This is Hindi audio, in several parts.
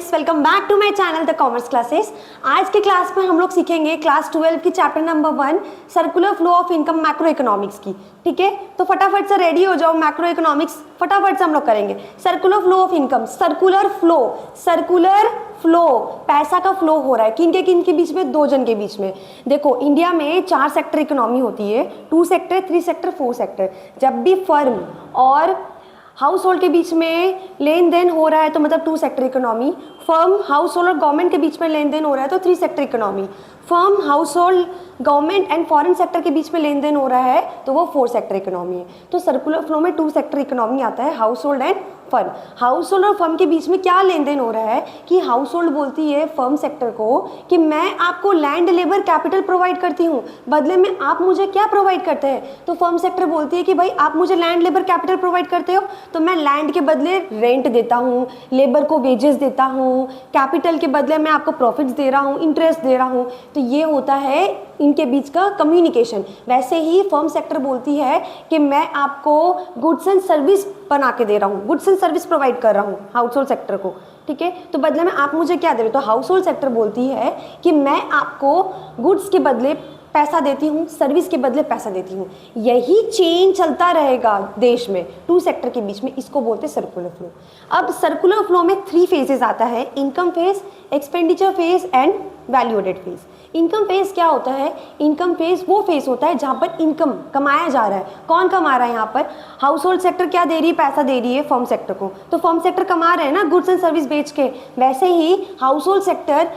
Students, welcome back to my channel the commerce classes. आज के क्लास में हम लोग सीखेंगे क्लास 12 की chapter number 1 circular flow of income macro economics की। ठीक है, तो फटाफट से रेडी हो जाओ। मैक्रो इकोनॉमिक्स फटाफट से हम लोग करेंगे। Circular flow of income, circular flow, पैसा का फ्लो हो रहा है किन के बीच में? दो जन के बीच में। देखो, इंडिया में 4 सेक्टर इकोनॉमी होती है, 2 सेक्टर, 3 सेक्टर, 4 सेक्टर। जब भी फर्म और हाउस होल्ड के बीच में लेन देन हो रहा है तो मतलब 2 sector economy. Firm, house hold और गवर्नमेंट के बीच में लेन देन हो रहा है तो 3 sector economy. Firm, house hold, government and foreign sector के बीच में लेन देन हो रहा है तो वो 4 सेक्टर इकोनॉमी है। तो सर्कुलर फ्लो में 2 सेक्टर इकोनॉमी आता है, house hold and firm. House hold और फर्म के बीच में क्या लेन देन हो रहा है कि हाउस होल्ड बोलती है फर्म सेक्टर को कि मैं आपको लैंड, लेबर, कैपिटल प्रोवाइड करती हूँ, बदले में आप मुझे क्या प्रोवाइड करते हैं? तो फर्म सेक्टर बोलती है कि भाई आप मुझे लैंड, लेबर, कैपिटल प्रोवाइड करते हो तो मैं लैंड के बदले रेंट देता हूँ, लेबर को वेजेस देता हूँ, कैपिटल के बदले मैं आपको प्रॉफिट्स दे रहा हूँ, इंटरेस्ट दे रहा हूँ। तो ये होता है इनके बीच का कम्युनिकेशन। वैसे ही फर्म सेक्टर बोलती है कि मैं आपको गुड्स एंड सर्विस बना के दे रहा हूँ, गुड्स एंड सर्विस प्रोवाइड कर रहा हूँ हाउस होल्ड सेक्टर को। ठीक है, तो बदले में आप मुझे क्या दे रहे हो? तो हाउस होल्ड सेक्टर बोलती है कि मैं आपको गुड्स के बदले पैसा देती हूँ, सर्विस के बदले पैसा देती हूँ। यही चेन चलता रहेगा देश में 2 सेक्टर के बीच में। इसको बोलते हैं सर्कुलर फ्लो। अब सर्कुलर फ्लो में 3 फेजेस आता है, income phase, expenditure phase and value added phase. Income phase क्या होता है? इनकम फेज वो फेज होता है जहाँ पर इनकम कमाया जा रहा है। कौन कमा रहा है यहाँ पर? हाउस होल्ड सेक्टर क्या दे रही है? पैसा दे रही है फर्म सेक्टर को, तो फर्म सेक्टर कमा रहे हैं ना गुड्स एंड सर्विस बेच के। वैसे ही हाउस होल्ड सेक्टर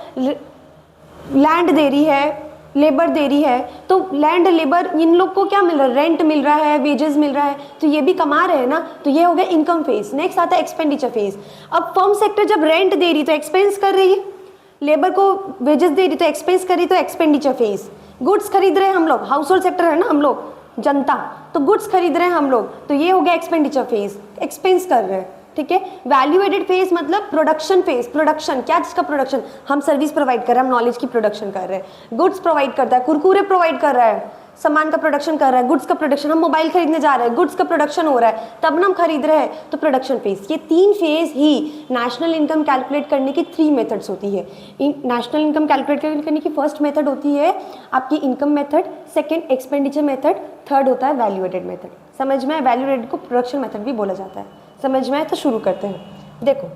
लैंड दे रही है, लेबर दे रही है, तो लैंड, लेबर, इन लोग को क्या मिल रहा है? रेंट मिल रहा है, वेजेस मिल रहा है, तो ये भी कमा रहे हैं ना। तो ये हो गया इनकम फेज। नेक्स्ट आता है एक्सपेंडिचर फेज। अब फर्म सेक्टर जब रेंट दे रही तो एक्सपेंस कर रही है, लेबर को वेजेस दे रही तो एक्सपेंस कर रही, तो एक्सपेंडिचर फेज। गुड्स खरीद रहे हैं हम लोग, हाउस होल्ड सेक्टर है ना हम लोग, जनता, तो गुड्स खरीद रहे हैं हम लोग, तो ये हो गया एक्सपेंडिचर फेज, एक्सपेंस कर रहे हैं। ठीक है, वैल्यू एडेड फेज मतलब प्रोडक्शन फेज। प्रोडक्शन क्या चीज का प्रोडक्शन? हम सर्विस प्रोवाइड कर रहे हैं, हम नॉलेज की प्रोडक्शन कर रहे हैं। गुड्स प्रोवाइड करता है, कुरकुरे प्रोवाइड कर रहा है, सामान का प्रोडक्शन कर रहा है, गुड्स का प्रोडक्शन। हम मोबाइल खरीदने जा रहे हैं, गुड्स का प्रोडक्शन हो रहा है, तब हम खरीद रहे हैं, तो प्रोडक्शन फेज। ये 3 फेज ही नेशनल इनकम कैलकुलेट करने की 3 मेथड्स होती है। नेशनल इनकम कैलकुलेट करने की फर्स्ट मेथड होती है आपकी income method, second expenditure method, third होता है वैल्यू एडेड मेथड। समझ में? वैल्यू एडेड को प्रोडक्शन मेथड भी बोला जाता है। समझ में आए? तो शुरू करते हैं। देखो,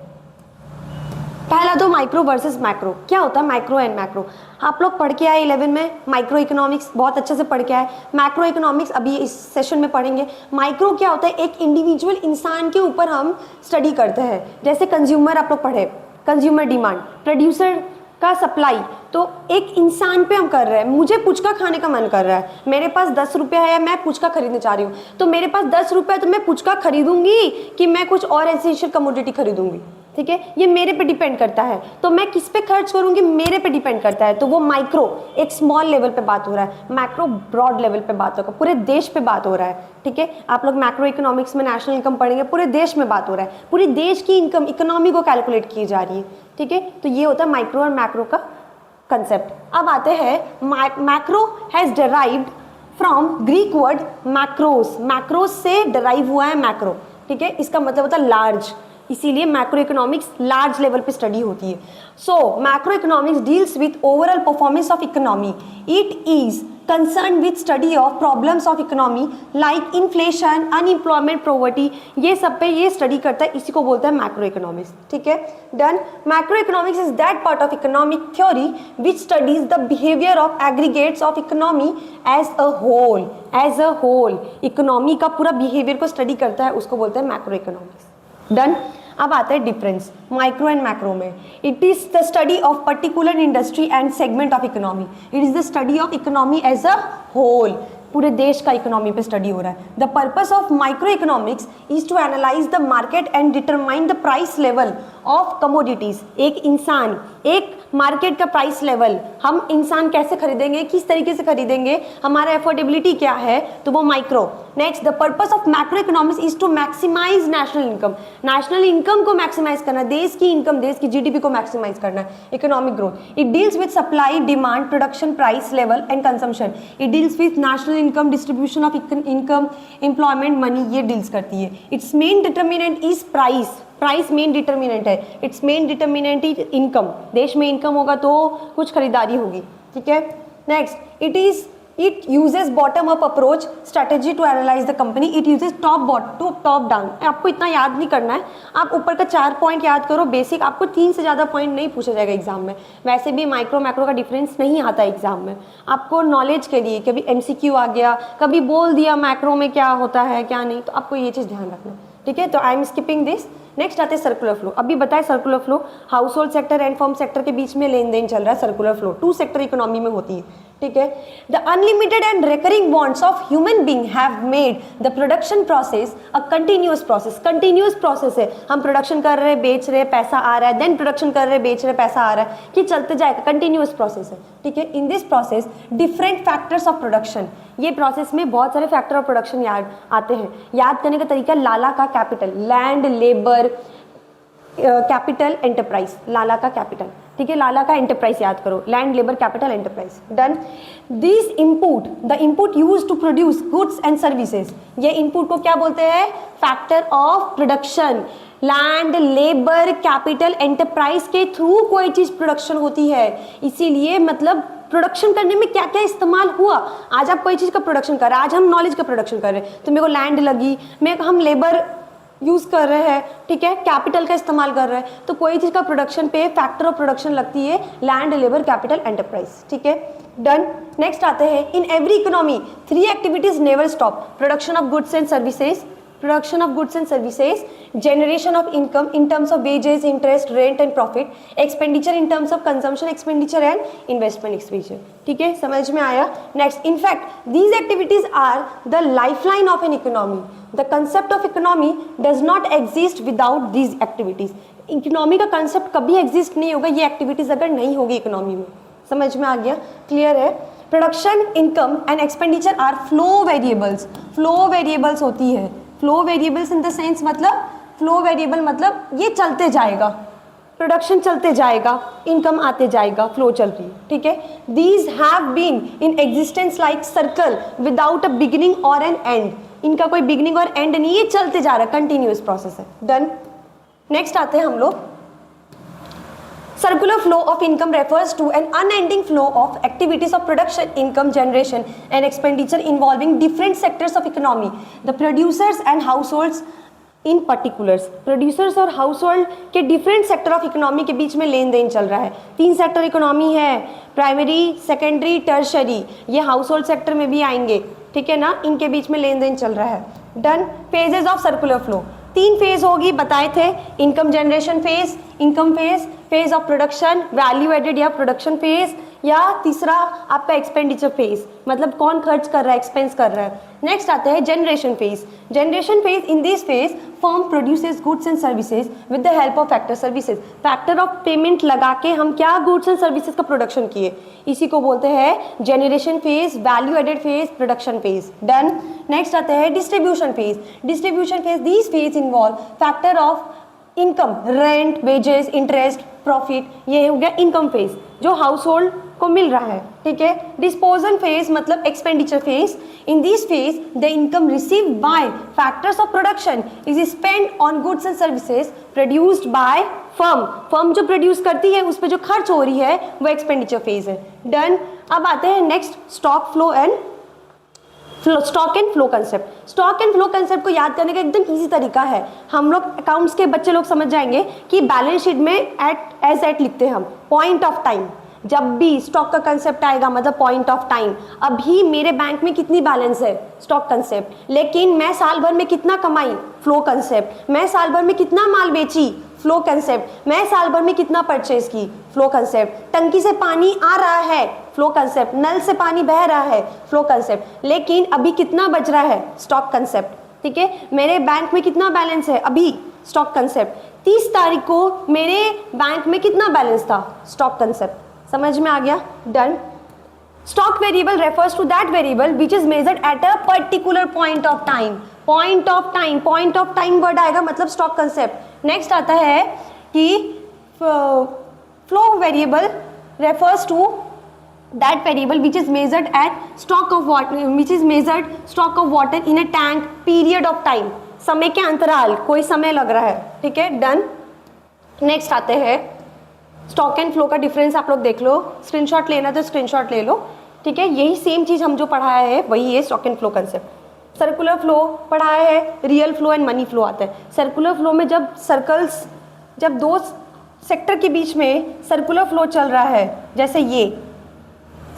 पहला तो माइक्रो वर्सेस मैक्रो। क्या होता है माइक्रो एंड मैक्रो? आप लोग पढ़ के आए 11 में माइक्रो इकोनॉमिक्स, बहुत अच्छे से पढ़ के आए। मैक्रो इकोनॉमिक्स अभी इस सेशन में पढ़ेंगे। माइक्रो क्या होता है? एक इंडिविजुअल इंसान के ऊपर हम स्टडी करते हैं। जैसे कंज्यूमर आप लोग पढ़े, कंज्यूमर डिमांड, प्रोड्यूसर का सप्लाई, तो एक इंसान पे हम कर रहे हैं। मुझे पुचका खाने का मन कर रहा है, मेरे पास 10 रुपया है, मैं पुचका खरीदने चाह रही हूँ, तो मेरे पास 10 रुपया, तो मैं पुचका खरीदूंगी कि मैं कुछ और एसेंशियल कमोडिटी खरीदूंगी? ठीक है, ये मेरे पे डिपेंड करता है। तो मैं किस पे खर्च करूंगी, मेरे पे डिपेंड करता है। तो वो माइक्रो एक स्मॉल लेवल पे बात हो रहा है, मैक्रो ब्रॉड लेवल पे बात होगा, पूरे देश पे बात हो रहा है। ठीक है, आप लोग मैक्रो इकोनॉमिक्स में नेशनल इनकम पढ़ेंगे, पूरे देश में बात हो रहा है, पूरे देश की इनकम, इकोनॉमी को कैलकुलेट की जा रही है। ठीक है, तो ये होता है माइक्रो और मैक्रो का कंसेप्ट। अब आते हैं macro has derived from Greek word macros. Macros से डिराइव हुआ है मैक्रो। ठीक है, इसका मतलब होता है लार्ज, इसीलिए मैक्रो इकोनॉमिक्स लार्ज लेवल पे स्टडी होती है। So macro economics deals with overall performance of economy. It is concern with study of problems of economy like inflation, unemployment, poverty, ये सब पे ये स्टडी करता है। इसी को बोलता है मैक्रो इकोनॉमिक्स। ठीक है, done. Macroeconomics is that part of economic theory which studies the behaviour of aggregates of economy as a whole. As a whole economy का पूरा बिहेवियर को स्टडी करता है, उसको बोलते हैं मैक्रो इकोनॉमिक्स। डन। अब आता है डिफरेंस माइक्रो एंड मैक्रो में। It is the study of particular industry and segment of economy. It is the study of economy as a whole, पूरे देश का इकोनॉमी पे स्टडी हो रहा है। The purpose of microeconomics is to analyse the market and determine the price level of commodities. एक इंसान, एक मार्केट का प्राइस लेवल, हम इंसान कैसे खरीदेंगे, किस तरीके से खरीदेंगे, हमारा एफोर्डेबिलिटी क्या है, तो वो micro. Next, the purpose of macroeconomics is to maximise national income. National income को मैक्सिमाइज करना, देश की इनकम, देश की जीडीपी को मैक्सिमाइज करना, economic growth. It deals with supply, demand, production, price level and consumption. It deals with national income, distribution of income, employment, money, ये डील्स करती है। It's main determinant is price. Price main determinant है, it's main determinant is income, देश में इनकम होगा तो कुछ खरीदारी होगी, ठीक है। Next, it uses bottom up approach strategy to analyse the company, it uses top down. आपको इतना याद नहीं करना है, आप ऊपर का 4 पॉइंट याद करो बेसिक, आपको 3 से ज़्यादा पॉइंट नहीं पूछा जाएगा एग्जाम में। वैसे भी माइक्रो मैक्रो का डिफरेंस नहीं आता एग्जाम में, आपको नॉलेज के लिए कभी MCQ आ गया, कभी बोल दिया मैक्रो में क्या होता है क्या नहीं, तो आपको ये चीज़ ध्यान रखना, ठीक है। तो I am skipping this. Next आते हैं सर्कुलर फ्लो। अभी बताए circular flow, house hold sector and firm sector के बीच में लेन देन चल रहा है, सर्कुलर फ्लो 2 सेक्टर इकोनॉमी में होती है, ठीक है। The unlimited and recurring bonds of human being have made the production process a continuous process. Continuous process है, हम प्रोडक्शन कर रहे हैं, बेच रहे, पैसा आ रहा है, देन प्रोडक्शन कर रहे, बेच रहे, पैसा आ रहा है, कि चलते जाएगा, कंटिन्यूअस प्रोसेस है, ठीक है। In this process different factors of production, ये प्रोसेस में बहुत सारे फैक्टर ऑफ प्रोडक्शन याद आते हैं। याद करने का तरीका, लाला का capital, land, labour, capital, enterprise, Lala का कैपिटल, ठीक है। लाला का एंटरप्राइज याद करो, land, labour, capital, enterprise, done. This input, the input used to produce goods and services, ये इनपुट को क्या बोलते हैं, factor of production. Land, labour, capital, enterprise के थ्रू कोई चीज प्रोडक्शन होती है, इसीलिए मतलब प्रोडक्शन करने में क्या क्या इस्तेमाल हुआ। आज आप कोई चीज का प्रोडक्शन कर रहे हैं, आज हम नॉलेज का प्रोडक्शन कर रहे हैं, तो मेरे को लैंड लगी, हम लेबर यूज कर रहे हैं, ठीक है, कैपिटल का इस्तेमाल कर रहे हैं, तो कोई चीज का प्रोडक्शन पे फैक्टर ऑफ प्रोडक्शन लगती है लैंड, लेबर, कैपिटल, एंटरप्राइज, ठीक है, डन। नेक्स्ट आते हैं, in every economy 3 activities never stop, production of goods and services, production of goods and services, generation of income in terms of wages, interest, rent and profit, expenditure in terms of consumption expenditure and investment expenditure, ठीक है, समझ में आया। Next, in fact these activities are the lifeline of an economy, the concept of economy does not exist without these activities, economy का कंसेप्ट कभी एग्जिस्ट नहीं होगा ये एक्टिविटीज अगर नहीं होगी इकोनॉमी में, समझ में आ गया, क्लियर है। Production, income and expenditure are flow variables, flow variables होती है, flow variables in the sense मतलब फ्लो वेरिएबल मतलब ये चलते जाएगा, प्रोडक्शन चलते जाएगा, इनकम आते जाएगा, फ्लो चल रही है, ठीक है। These have been in existence like circle without a beginning और एन एंड, इनका कोई बिगिनिंग और एंड नहीं, ये चलते जा रहा है, कंटिन्यूअस प्रोसेस है, डन। नेक्स्ट आते हैं हम लोग, circular flow of income refers to an unending flow of activities of production, income generation and expenditure involving different sectors of economy, the producers and households in particulars, producers और household के different sector of economy के बीच में लेन देन चल रहा है। 3 sector economy है, प्राइमरी, सेकेंडरी, टर्शरी, ये हाउस होल्ड सेक्टर में भी आएंगे, ठीक है ना, इनके बीच में लेन देन चल रहा है, done. Phases of circular flow, 3 phase होगी, बताए थे, income generation phase, income phase, phase of production, value added या प्रोडक्शन फेज, या तीसरा आपका एक्सपेंडिचर फेज, मतलब कौन खर्च कर रहा है, एक्सपेंस कर रहा है। नेक्स्ट आता है generation phase, generation phase, in this phase firm produces goods and services with the help of factor services, factor of payment लगा के हम क्या गुड्स एंड सर्विसेज का प्रोडक्शन किए, इसी को बोलते हैं generation phase, value added phase, production phase, done. Next आता है distribution phase, distribution phase, this phase involve factor of income, rent, wages, interest, profit, ये हो गया इनकम फेज जो हाउस होल्ड को मिल रहा है, ठीक है। डिस्पोजल फेज मतलब expenditure phase, in this phase the income receive by factors of production is spend on goods and services produced by firm, firm जो प्रोड्यूस करती है उस पर जो खर्च हो रही है वो एक्सपेंडिचर फेज है, डन। अब आते हैं next, stock flow and stock and flow concept. Stock and flow concept को याद करने का एकदम इजी तरीका है, हम लोग अकाउंट्स के बच्चे लोग समझ जाएंगे कि बैलेंस शीट में एज एट लिखते हैं हम, पॉइंट ऑफ टाइम, जब भी स्टॉक का कंसेप्ट आएगा मतलब पॉइंट ऑफ टाइम, अभी मेरे बैंक में कितनी बैलेंस है, स्टॉक कंसेप्ट, लेकिन मैं साल भर में कितना कमाई, फ्लो कंसेप्ट, मैं साल भर में कितना माल बेची, फ्लो कंसेप्ट, मैं साल भर में कितना परचेज की, फ्लो कंसेप्ट, टंकी से पानी आ रहा है, फ्लो कंसेप्ट, नल से पानी बह रहा है, फ्लो कंसेप्ट, लेकिन अभी कितना बच रहा है, स्टॉक कंसेप्ट, ठीक है। मेरे बैंक में कितना बैलेंस है अभी, स्टॉक कंसेप्ट, 30 तारीख को मेरे बैंक में कितना बैलेंस था, स्टॉक कंसेप्ट, समझ में आ गया, done. Stock variable refers to that variable which is measured at a particular point of time, point of time, point of time word आएगा मतलब स्टॉक कंसेप्ट। नेक्स्ट आता है कि flow variable refers to that variable which is measured at stock of water, which is measured stock of water in a tank period of time, समय के अंतराल, कोई समय लग रहा है, ठीक है, डन। नेक्स्ट आते हैं स्टॉक एंड फ्लो का डिफरेंस आप लोग देख लो, स्क्रीनशॉट लेना तो स्क्रीनशॉट ले लो, ठीक है। यही सेम चीज़ हम जो पढ़ाया है वही है stock and flow concept. Circular flow पढ़ाया है, real flow and money flow आता है। सर्कुलर फ्लो में जब दो सेक्टर के बीच में सर्कुलर फ्लो चल रहा है, जैसे ये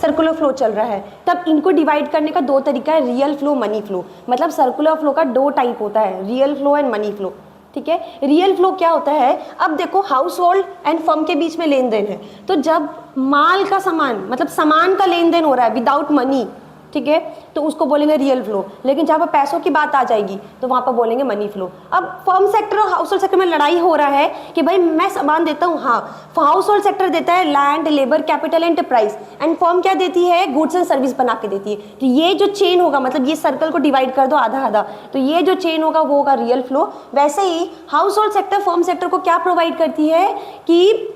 सर्कुलर फ्लो चल रहा है, तब इनको डिवाइड करने का दो तरीका है, रियल फ्लो, मनी फ्लो। मतलब सर्कुलर फ्लो का दो टाइप होता है, real flow and money flow, ठीक है। रियल फ्लो क्या होता है, अब देखो हाउस होल्ड एंड फर्म के बीच में लेन देन है, तो जब माल का सामान मतलब सामान का लेन देन हो रहा है विदाउट मनी, ठीक है, तो उसको बोलेंगे रियल फ्लो। लेकिन जहाँ पर पैसों की बात आ जाएगी तो वहाँ पर बोलेंगे मनी फ्लो। अब फर्म सेक्टर और हाउस होल्ड सेक्टर में लड़ाई हो रहा है कि भाई मैं सामान देता हूँ, हाँ, हाउस होल्ड सेक्टर देता है land, labour, capital, enterprise, and firm क्या देती है, गुड्स एंड सर्विस बना के देती है। तो ये जो चेन होगा, मतलब ये सर्कल को डिवाइड कर दो आधा आधा, तो ये जो चेन होगा वो होगा रियल फ्लो। वैसे ही household sector firm sector को क्या प्रोवाइड करती है कि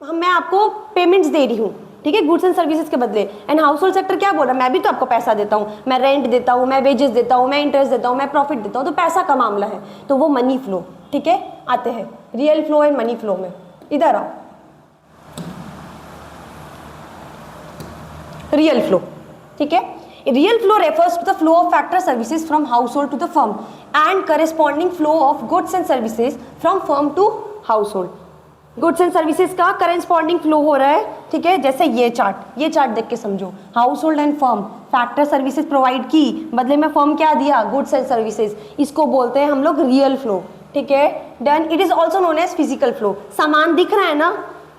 मैं आपको पेमेंट्स दे रही हूँ, ठीक है, गुड्स एंड सर्विसेज के बदले। एंड हाउस होल्ड सेक्टर क्या बोल रहा है, मैं भी तो आपको पैसा देता हूँ, मैं रेंट देता हूँ, मैं वेजेस देता हूँ, मैं इंटरेस्ट देता हूँ, मैं प्रॉफिट देता हूँ, तो पैसा का मामला है, तो वो मनी फ्लो, ठीक है। आते हैं real flow and money flow में, इधर आओ। रियल फ्लो, ठीक है। Real flow refers to the flow of factor services from household to the firm and corresponding flow of goods and services from firm to household। Goods and services का करेस्पॉन्डिंग फ्लो हो रहा है, ठीक है। जैसे ये चार्ट देख के समझो, house hold and firm factor services provide की, बदले में फर्म क्या दिया, गुड्स एंड सर्विसेज, इसको बोलते हैं हम लोग रियल फ्लो, ठीक है, done. It is also known as physical flow. सामान दिख रहा है ना,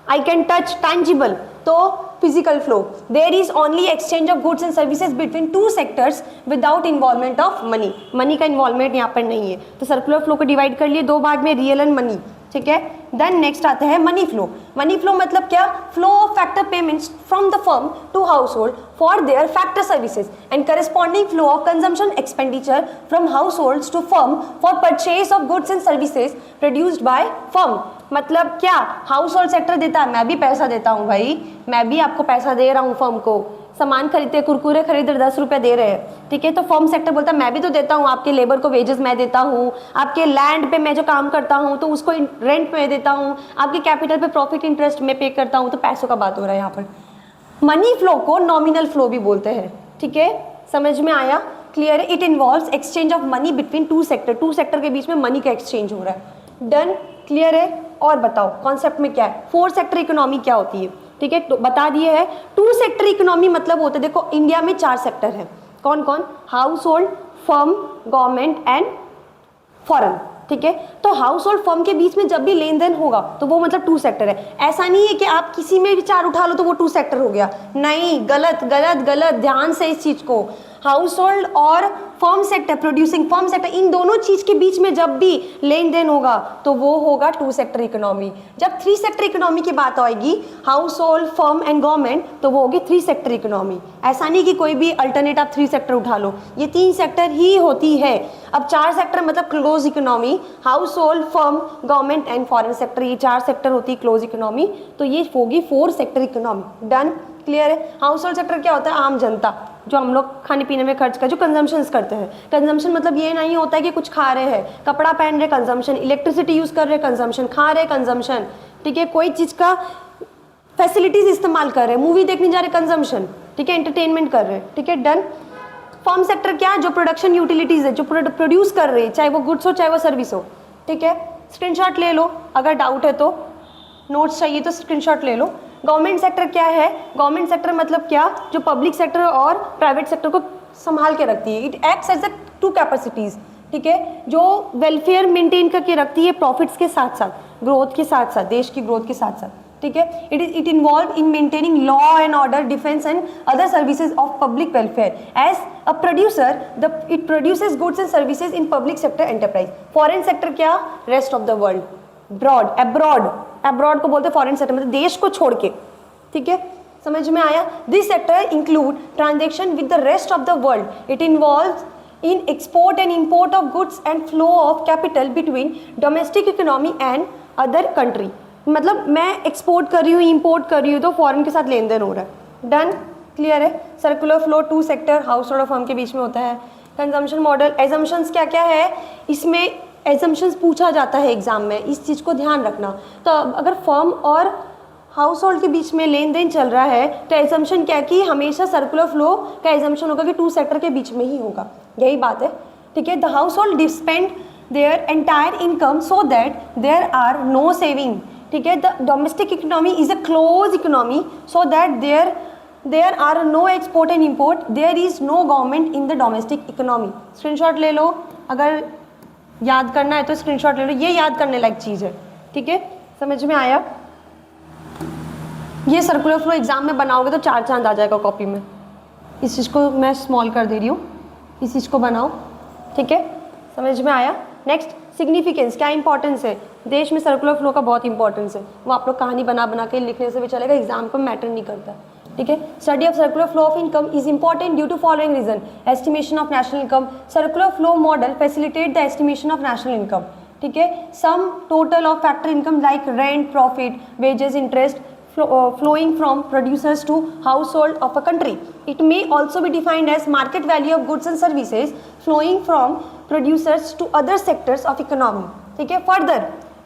आई कैन टच, टैंजिबल, तो physical flow. There is only exchange of goods and services between two sectors without involvement of money. Money का इन्वॉल्वमेंट यहाँ पर नहीं है, तो सर्कुलर फ्लो को डिवाइड कर लिए दो भाग में, रियल एंड मनी, ठीक है। देन नेक्स्ट आते हैं मनी फ्लो। मनी फ्लो मतलब क्या, flow of factor payments from the firm to household for their factor services and corresponding flow of consumption expenditure from households to firm for purchase of goods and services produced by firm. मतलब क्या, हाउस होल्ड सेक्टर देता है, मैं भी पैसा देता हूँ भाई, मैं भी आपको पैसा दे रहा हूँ, फर्म को सामान खरीदते, कुरकुरे खरीद 10 रुपये दे रहे हैं, ठीक है, तो फर्म सेक्टर बोलता है मैं भी तो देता हूँ, आपके लेबर को वेजेस मैं देता हूँ, आपके लैंड पे मैं जो काम करता हूँ तो उसको रेंट में देता हूँ, आपके कैपिटल पे प्रॉफिट इंटरेस्ट में पे करता हूँ, तो पैसों का बात हो रहा है यहाँ पर। मनी फ्लो को नॉमिनल फ्लो भी बोलते हैं, ठीक है, समझ में आया, क्लियर है। It involves exchange of money between two sector के बीच में मनी का एक्सचेंज हो रहा है, डन, क्लियर है। और बताओ कॉन्सेप्ट में क्या है, 4 सेक्टर इकोनॉमी क्या होती है, ठीक है, तो बता दिए है। 2 सेक्टर इकोनॉमी मतलब होता है, देखो इंडिया में 4 सेक्टर है, कौन कौन, house hold, firm, government and foreign, ठीक है। तो हाउस होल्ड फर्म के बीच में जब भी लेन देन होगा तो वो मतलब 2 सेक्टर है। ऐसा नहीं है कि आप किसी में भी 4 उठा लो तो वो 2 सेक्टर हो गया, नहीं, गलत गलत गलत, ध्यान से इस चीज को। हाउस होल्ड और firm sector, producing firm sector, इन दोनों चीज के बीच में जब भी लेन देन होगा तो वो होगा 2 सेक्टर इकोनॉमी। जब 3 सेक्टर इकोनॉमी की बात आएगी, house hold, firm and government, तो वो होगी 3 सेक्टर इकोनॉमी। ऐसा नहीं कि कोई भी अल्टरनेट आप 3 सेक्टर उठा लो, ये 3 सेक्टर ही होती है। अब 4 सेक्टर मतलब close economy, house hold, firm, government and foreign sector, ये 4 सेक्टर होती है क्लोज इकोनॉमी, तो ये होगी 4 सेक्टर इकोनॉमी, डन, क्लियर है। हाउस होल्ड सेक्टर क्या होता है, आम जनता, जो हम लोग खाने पीने में खर्च कर, जो कंजम्पशंस करते हैं। कंजम्पशन मतलब ये नहीं होता है कि कुछ खा रहे हैं, कपड़ा पहन रहे कंजम्पशन, इलेक्ट्रिसिटी यूज कर रहे कंजम्पशन, खा रहे कंजम्पशन, ठीक है, कोई चीज का फैसिलिटीज इस्तेमाल कर रहे हैं, मूवी देखने जा रहे कंजम्पशन, ठीक है, एंटरटेनमेंट कर रहे हैं, ठीक है, डन। फर्म सेक्टर क्या, जो प्रोडक्शन यूटिलिटीज है, जो प्रोड्यूस कर रहे हैं, चाहे वो गुड्स हो चाहे वो सर्विस हो, ठीक है। स्क्रीनशॉट ले लो, अगर डाउट है तो, नोट्स चाहिए तो स्क्रीनशॉट ले लो। गवर्नमेंट सेक्टर क्या है, गवर्नमेंट सेक्टर मतलब क्या, जो पब्लिक सेक्टर और प्राइवेट सेक्टर को संभाल के रखती है। It acts as a 2 capacities, ठीक है, जो वेलफेयर मेंटेन करके रखती है, प्रॉफिट्स के साथ साथ, ग्रोथ के साथ साथ, देश की ग्रोथ के साथ साथ, ठीक है। It involve in maintaining law and order, defence and other services of public welfare. As a producer it produces goods and services in public sector enterprise. Foreign sector क्या, rest of the world, abroad को बोलते हैं फॉरेन सेक्टर, मतलब देश को छोड़ के, ठीक है, समझ में आया। This sector include transaction with the rest of the world. It involves in export and import of goods and flow of capital between domestic economy and other country। मतलब मैं एक्सपोर्ट कर रही हूँ, इंपोर्ट कर रही हूँ, तो फॉरेन के साथ लेन देन हो रहा है, डन, क्लियर है। Circular flow 2 sector house hold और फर्म के बीच में होता है। कंजम्पशन मॉडल, एजम्पशंस क्या क्या है इसमें, एजम्पशंस पूछा जाता है एग्जाम में, इस चीज़ को ध्यान रखना। तो अगर फर्म और हाउस होल्ड के बीच में लेन देन चल रहा है तो एजम्पशन क्या कि हमेशा सर्कुलर फ्लो का एजम्पशन होगा कि टू सेक्टर के बीच में ही होगा, यही बात है, ठीक है। The household spend their entire income so that there are no saving, ठीक है। The domestic economy is a close economy so that there are no export and import, there is no government in the domestic economy. Screenshot ले लो, अगर याद करना है तो स्क्रीनशॉट ले लो, ये याद करने लायक चीज़ है, ठीक है। समझ में आया? ये सर्कुलर फ्लो एग्जाम में बनाओगे तो 4 चांद आ जाएगा कॉपी में। इस चीज़ को मैं स्मॉल कर दे रही हूँ, इस चीज़ को बनाओ, ठीक है। समझ में आया? नेक्स्ट, सिग्निफिकेंस, क्या इंपॉर्टेंस है देश में सर्कुलर फ्लो का, बहुत इंपॉर्टेंस है। वो आप लोग कहानी बना बना के लिखने से भी चलेगा, एग्जाम को मैटर नहीं करता, ठीक है। Study of circular flow of income is important due to following reason, estimation of national income, circular flow model facilitate the estimation of national income, ठीक है। Sum total of factor income like rent, profit, wages, interest flowing from producers to household of a country. It may also be defined as market value of goods and services flowing from producers to other sectors of economy. ठीक है.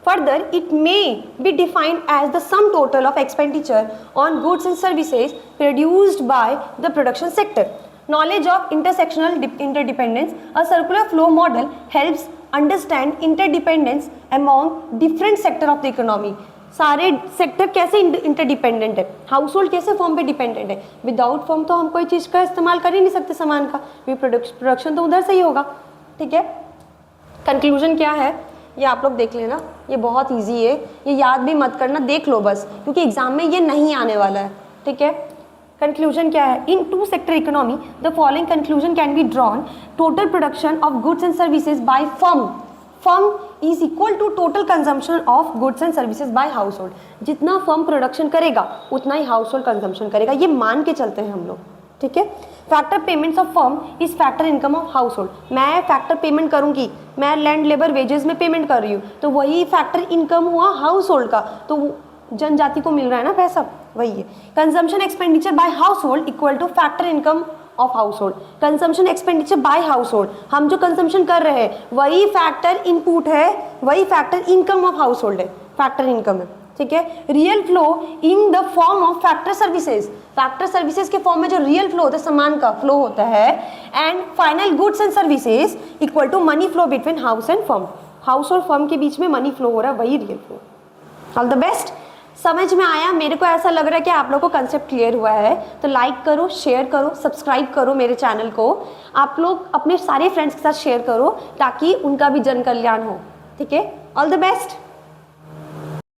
Further, it may be defined as the sum total of expenditure on goods and services produced by the production sector. Knowledge of intersectional interdependence. A circular flow model helps understand interdependence among different sectors of the economy. सारे सेक्टर कैसे इंटरडिपेंडेंट है, हाउस होल्ड कैसे फॉर्म पे डिपेंडेंट है, विदाउट फॉर्म तो हम कोई चीज़ का इस्तेमाल कर ही नहीं सकते सामान का, भी प्रोडक्शन तो उधर से ही होगा, ठीक है। कंक्लूजन क्या है ये आप लोग देख लेना, ये बहुत इजी है, ये याद भी मत करना, देख लो बस, क्योंकि एग्जाम में ये नहीं आने वाला है, ठीक है। कंक्लूजन क्या है, in two sector economy the following conclusion can be drawn, total production of goods and services by firm is equal to total consumption of goods and services by household. जितना फर्म प्रोडक्शन करेगा उतना ही हाउस होल्ड कंजम्पशन करेगा, ये मान के चलते हैं हम लोग, ठीक है। Factor payments of firm is factor income of house hold. मैं फैक्टर पेमेंट करूंगी, मैं लैंड लेबर वेजेस में पेमेंट कर रही हूँ, तो वही फैक्टर इनकम हुआ हाउस होल्ड का, तो जनजाति को मिल रहा है ना पैसा, वही है। Consumption expenditure bye house hold equal two factor income of house hold. Consumption expenditure bye house hold, हम जो कंजम्पशन कर रहे हैं वही फैक्टर इनपुट है, वही factor income of house hold है, फैक्टर इनकम है, ठीक है। Real flow in the form of factor services, factor services के फॉर्म में जो रियल फ्लो होता है, सामान का फ्लो होता है, and final goods and services equal to money flow between house and firm. House और फर्म के बीच में मनी फ्लो हो रहा है, वही real flow. All the best. समझ में आया? मेरे को ऐसा लग रहा है कि आप लोगों को कंसेप्ट क्लियर हुआ है, तो लाइक करो, शेयर करो, सब्सक्राइब करो मेरे चैनल को, आप लोग अपने सारे फ्रेंड्स के साथ शेयर करो ताकि उनका भी जन कल्याण हो, ठीक है। All the best.